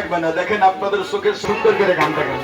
লাগবে না, দেখেন আপনাদের চোখের সুন্দর করে গানটা গান।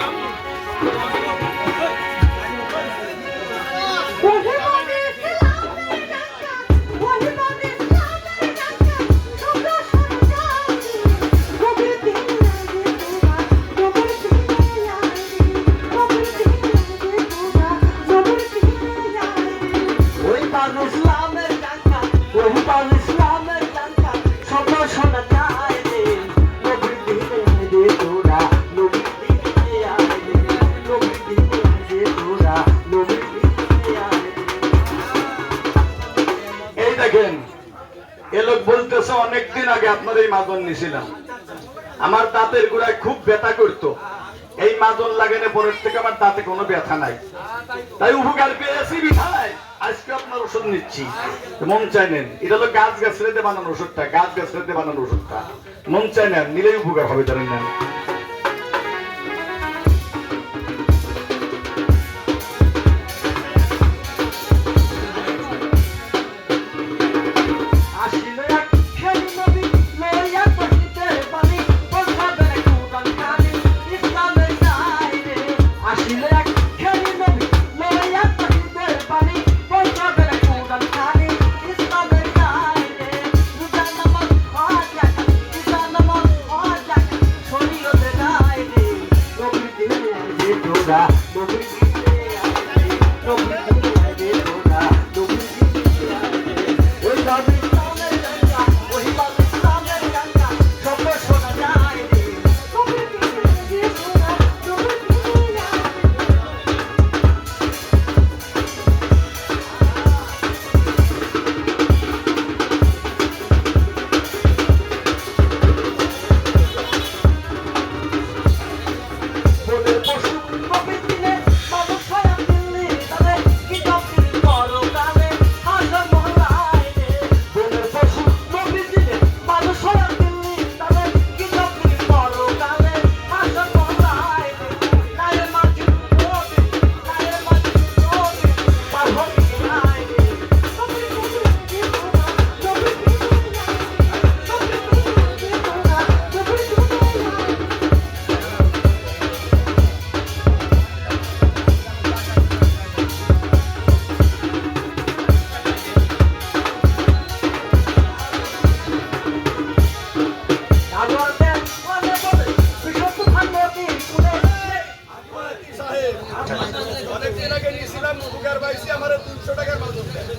বলতেছে অনেকদিন আগে আপনার এই মাজন নিছিলাম, আমার দাঁতের গোড়ায় খুব ব্যথা করতো, এই মাজন লাগানো পরের থেকে আমার দাঁতে কোনো ব্যথা নাই, তাই উপকার পেয়েছি বিধায় আজকে আপনার ওষুধ নিচ্ছি। মন চাই নেন, এটা হলো গাছ গাছড়াতে বানানো ওষুধটা, গাছ গাছড়াতে বানানো ওষুধটা, মন চাই নেন, নিলেই উপকার হবে, জানেন নেন।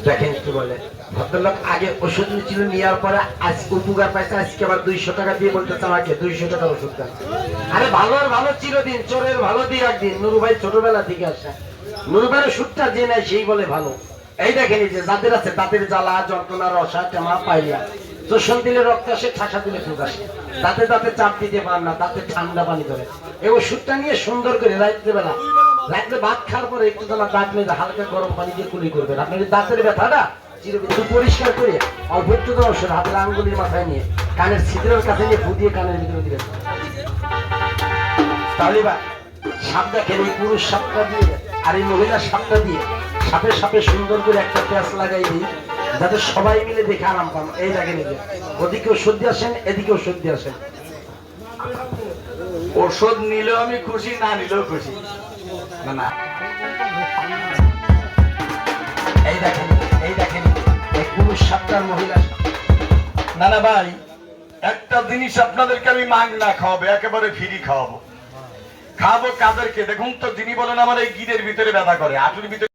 দেখেন কি বলে ভদ্রলোক, আগে ওষুধ নিচ্ছিল, নেওয়ার পরে আজ উপকার পাইছে, আজকে আবার 200 টাকা দিয়ে বলতেছে আমাকে 200 টাকার ওষুধ দেন। আরে ভালো আর ভালো চিরদিন, চোরের ভালো দিয়ে একদিন। নুরু ভাই ছোটবেলা থেকে আসে, নুরু ভাইয়ের ওষুধটা যে নাই সেই বলে ভালো। এই দেখেন এই যে যাদের আছে তাদের জ্বালা যন্ত্রণা রসা টেমা পাইলিয়া, চোষণ দিলে রক্ত আসে, ঠাসা দিলে ফুক আসে, দাঁতে দাঁতে চাপ দিতে পারেন না, দাঁতে ঠান্ডা পানি ধরে। এই ওষুধটা নিয়ে সুন্দর করে রাত্রেবেলা, রাত্রে ভাত খাওয়ার পরে একটু তোমার দাঁত মেয়ে হালকা গরম পানি দিয়ে কুলি করবেন। আপনার দাঁতের ব্যথাটা চিরবিন্দু পরিষ্কার করে অল্প একটু ওষুধ হাতের আঙ্গুলির মাথায় নিয়ে কানের ছিদ্রের কাছে নিয়ে ফুটিয়ে কানের ভিতরে দিবেন। তাহলে বা সাপ দেখেন, এই পুরুষ সাপটা দিয়ে আর এই মহিলার সাপটা দিয়ে সাপে সাপে সুন্দর করে একটা প্যাঁচ লাগাই দিই, যাতে সবাই মিলে দেখে আরাম পান। এই দেখেন, ওদিকে ওষুধ দিয়ে আসেন, এদিকে ওষুধ দিয়ে আসেন। ওষুধ নিলেও আমি খুশি, না নিলেও খুশি। না এই দেখেন, এই দেখেন, এই পুরুষ সাপটার মহিলা। না না ভাই, একটা জিনিস আপনাদেরকে আমি মাগ না খাওয়াবো, একেবারে ফ্রি খাওয়াবো। খাওয়াবো কাদেরকে? দেখুন তো, যিনি বলেন আমার এই গিরের ভিতরে ব্যথা করে, হাঁটুর ভিতরে